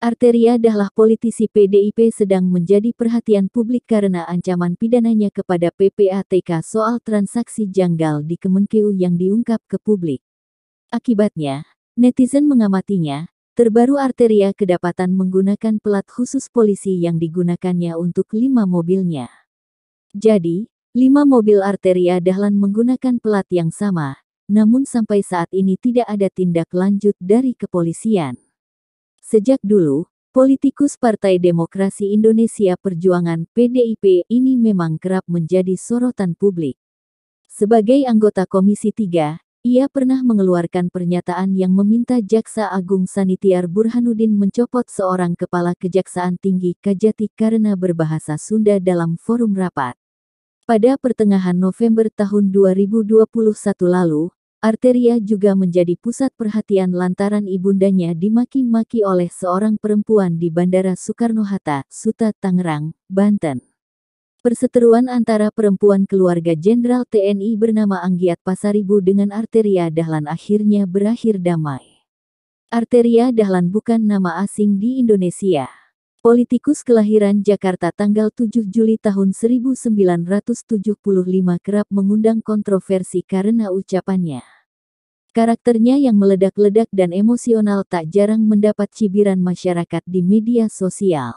Arteria Dahlan, politisi PDIP, sedang menjadi perhatian publik karena ancaman pidananya kepada PPATK soal transaksi janggal di Kemenkeu yang diungkap ke publik. Akibatnya, netizen mengamatinya. Terbaru, Arteria kedapatan menggunakan pelat khusus polisi yang digunakannya untuk 5 mobilnya. Jadi, 5 mobil Arteria Dahlan menggunakan pelat yang sama, namun sampai saat ini tidak ada tindak lanjut dari kepolisian. Sejak dulu, politikus Partai Demokrasi Indonesia Perjuangan (PDIP) ini memang kerap menjadi sorotan publik. Sebagai anggota Komisi 3, ia pernah mengeluarkan pernyataan yang meminta Jaksa Agung Sanitiar Burhanuddin mencopot seorang kepala Kejaksaan Tinggi Kajati karena berbahasa Sunda dalam forum rapat. Pada pertengahan November tahun 2021 lalu, Arteria juga menjadi pusat perhatian lantaran ibundanya dimaki-maki oleh seorang perempuan di Bandara Soekarno-Hatta, Suta, Tangerang, Banten. Perseteruan antara perempuan keluarga Jenderal TNI bernama Anggiat Pasaribu dengan Arteria Dahlan akhirnya berakhir damai. Arteria Dahlan bukan nama asing di Indonesia. Politikus kelahiran Jakarta tanggal 7 Juli tahun 1975 kerap mengundang kontroversi karena ucapannya. Karakternya yang meledak-ledak dan emosional tak jarang mendapat cibiran masyarakat di media sosial.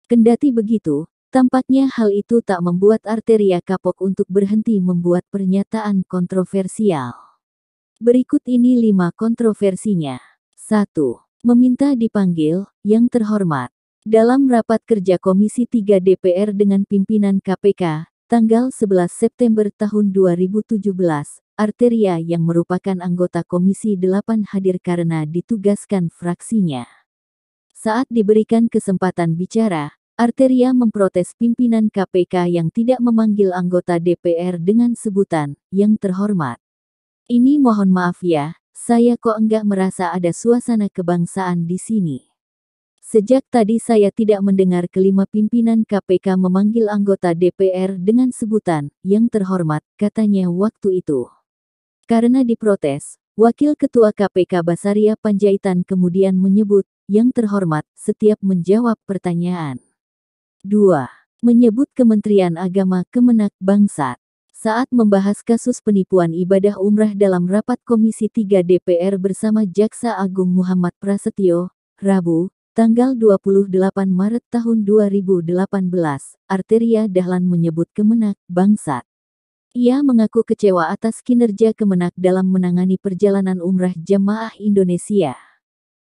Kendati begitu, tampaknya hal itu tak membuat Arteria kapok untuk berhenti membuat pernyataan kontroversial. Berikut ini 5 kontroversinya. 1. Meminta dipanggil, yang terhormat. Dalam rapat kerja Komisi 3 DPR dengan pimpinan KPK, tanggal 11 September tahun 2017, Arteria yang merupakan anggota Komisi 8 hadir karena ditugaskan fraksinya. Saat diberikan kesempatan bicara, Arteria memprotes pimpinan KPK yang tidak memanggil anggota DPR dengan sebutan, yang terhormat. Ini mohon maaf ya, saya kok enggak merasa ada suasana kebangsaan di sini. Sejak tadi saya tidak mendengar kelima pimpinan KPK memanggil anggota DPR dengan sebutan, yang terhormat, katanya waktu itu. Karena diprotes, Wakil Ketua KPK Basaria Panjaitan kemudian menyebut, yang terhormat, setiap menjawab pertanyaan. 2. Menyebut Kementerian Agama Kemenak Bangsat. Saat membahas kasus penipuan ibadah umrah dalam rapat Komisi 3 DPR bersama Jaksa Agung Muhammad Prasetyo, Rabu, tanggal 28 Maret tahun 2018, Arteria Dahlan menyebut Kemenak bangsat. Ia mengaku kecewa atas kinerja Kemenak dalam menangani perjalanan umrah jamaah Indonesia.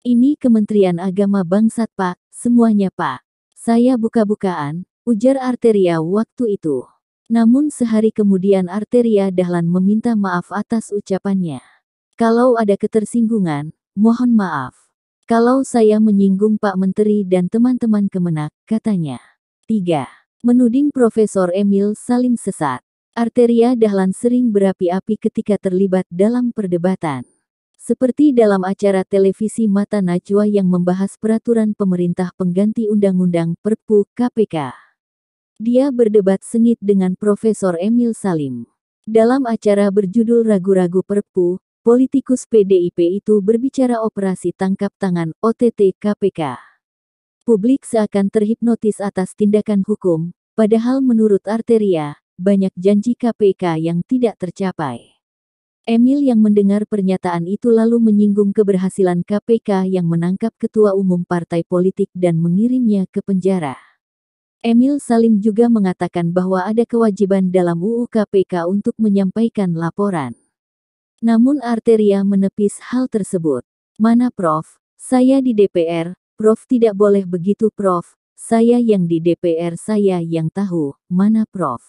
Ini Kementerian Agama bangsat Pak, semuanya Pak. Saya buka-bukaan, ujar Arteria waktu itu. Namun sehari kemudian Arteria Dahlan meminta maaf atas ucapannya. Kalau ada ketersinggungan, mohon maaf. Kalau saya menyinggung Pak Menteri dan teman-teman Kemenak, katanya. 3. Menuding Profesor Emil Salim sesat. Arteria Dahlan sering berapi-api ketika terlibat dalam perdebatan. Seperti dalam acara televisi Mata Najwa yang membahas peraturan pemerintah pengganti Undang-Undang Perpu KPK. Dia berdebat sengit dengan Profesor Emil Salim. Dalam acara berjudul Ragu-ragu Perpu, politikus PDIP itu berbicara operasi tangkap tangan (OTT) KPK. Publik seakan terhipnotis atas tindakan hukum, padahal menurut Arteria, banyak janji KPK yang tidak tercapai. Emil yang mendengar pernyataan itu lalu menyinggung keberhasilan KPK yang menangkap ketua umum partai politik dan mengirimnya ke penjara. Emil Salim juga mengatakan bahwa ada kewajiban dalam UU KPK untuk menyampaikan laporan. Namun Arteria menepis hal tersebut. Mana Prof? Saya di DPR, Prof tidak boleh begitu Prof. Saya yang di DPR saya yang tahu, mana Prof?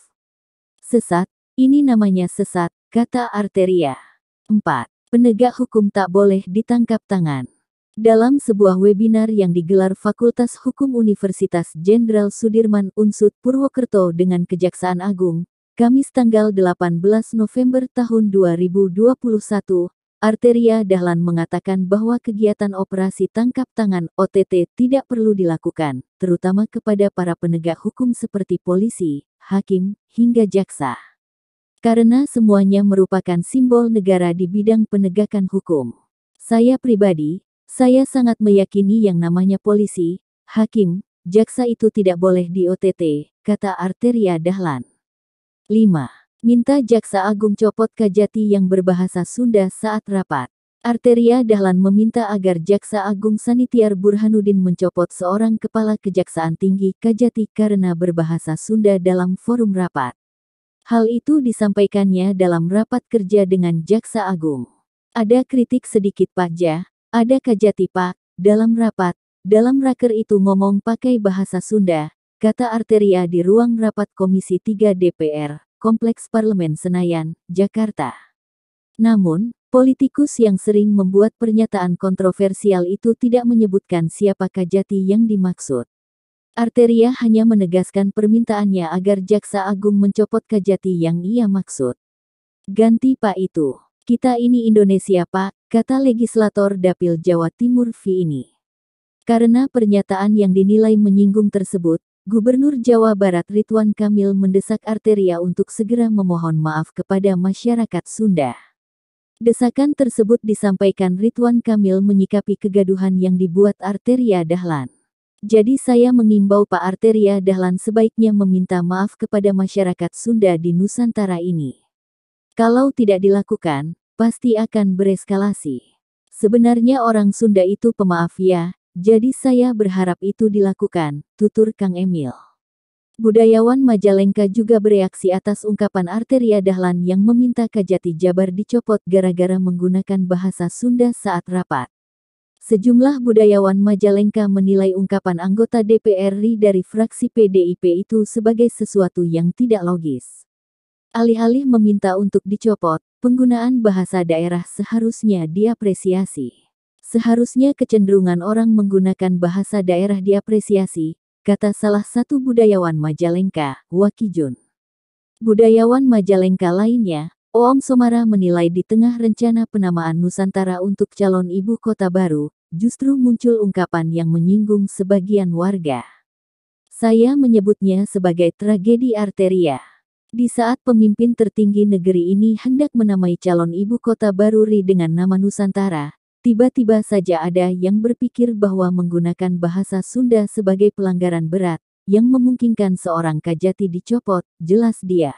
Sesat, ini namanya sesat, kata Arteria. 4. Penegak hukum tak boleh ditangkap tangan. Dalam sebuah webinar yang digelar Fakultas Hukum Universitas Jenderal Sudirman Unsud Purwokerto dengan Kejaksaan Agung, Kamis tanggal 18 November tahun 2021, Arteria Dahlan mengatakan bahwa kegiatan operasi tangkap tangan (OTT) tidak perlu dilakukan, terutama kepada para penegak hukum seperti polisi, hakim, hingga jaksa. Karena semuanya merupakan simbol negara di bidang penegakan hukum. Saya pribadi, Saya sangat meyakini yang namanya polisi, hakim, jaksa itu tidak boleh di-OTT, kata Arteria Dahlan. 5. Minta Jaksa Agung copot Kajati yang berbahasa Sunda saat rapat. Arteria Dahlan meminta agar Jaksa Agung Sanitiar Burhanuddin mencopot seorang kepala Kejaksaan Tinggi Kajati karena berbahasa Sunda dalam forum rapat. Hal itu disampaikannya dalam rapat kerja dengan Jaksa Agung. Ada kritik sedikit Pak Ja, ada Kajati Pak, dalam rapat, dalam raker itu ngomong pakai bahasa Sunda, kata Arteria di ruang rapat Komisi 3 DPR, Kompleks Parlemen Senayan, Jakarta. Namun, politikus yang sering membuat pernyataan kontroversial itu tidak menyebutkan siapa Kajati yang dimaksud. Arteria hanya menegaskan permintaannya agar Jaksa Agung mencopot Kajati yang ia maksud. Ganti Pak itu. Kita ini Indonesia Pak, kata legislator Dapil Jawa Timur V ini. Karena pernyataan yang dinilai menyinggung tersebut, Gubernur Jawa Barat Ridwan Kamil mendesak Arteria untuk segera memohon maaf kepada masyarakat Sunda. Desakan tersebut disampaikan Ridwan Kamil menyikapi kegaduhan yang dibuat Arteria Dahlan. Jadi saya mengimbau Pak Arteria Dahlan sebaiknya meminta maaf kepada masyarakat Sunda di Nusantara ini. Kalau tidak dilakukan, pasti akan bereskalasi. Sebenarnya orang Sunda itu pemaaf ya, jadi saya berharap itu dilakukan, tutur Kang Emil. Budayawan Majalengka juga bereaksi atas ungkapan Arteria Dahlan yang meminta Kajati Jabar dicopot gara-gara menggunakan bahasa Sunda saat rapat. Sejumlah budayawan Majalengka menilai ungkapan anggota DPR RI dari fraksi PDIP itu sebagai sesuatu yang tidak logis. Alih-alih meminta untuk dicopot, penggunaan bahasa daerah seharusnya diapresiasi. Seharusnya kecenderungan orang menggunakan bahasa daerah diapresiasi, kata salah satu budayawan Majalengka, Wakijun. Budayawan Majalengka lainnya, Oom Somara menilai di tengah rencana penamaan Nusantara untuk calon ibu kota baru, justru muncul ungkapan yang menyinggung sebagian warga. Saya menyebutnya sebagai tragedi Arteria. Di saat pemimpin tertinggi negeri ini hendak menamai calon ibu kota baru RI dengan nama Nusantara, tiba-tiba saja ada yang berpikir bahwa menggunakan bahasa Sunda sebagai pelanggaran berat, yang memungkinkan seorang Kajati dicopot, jelas dia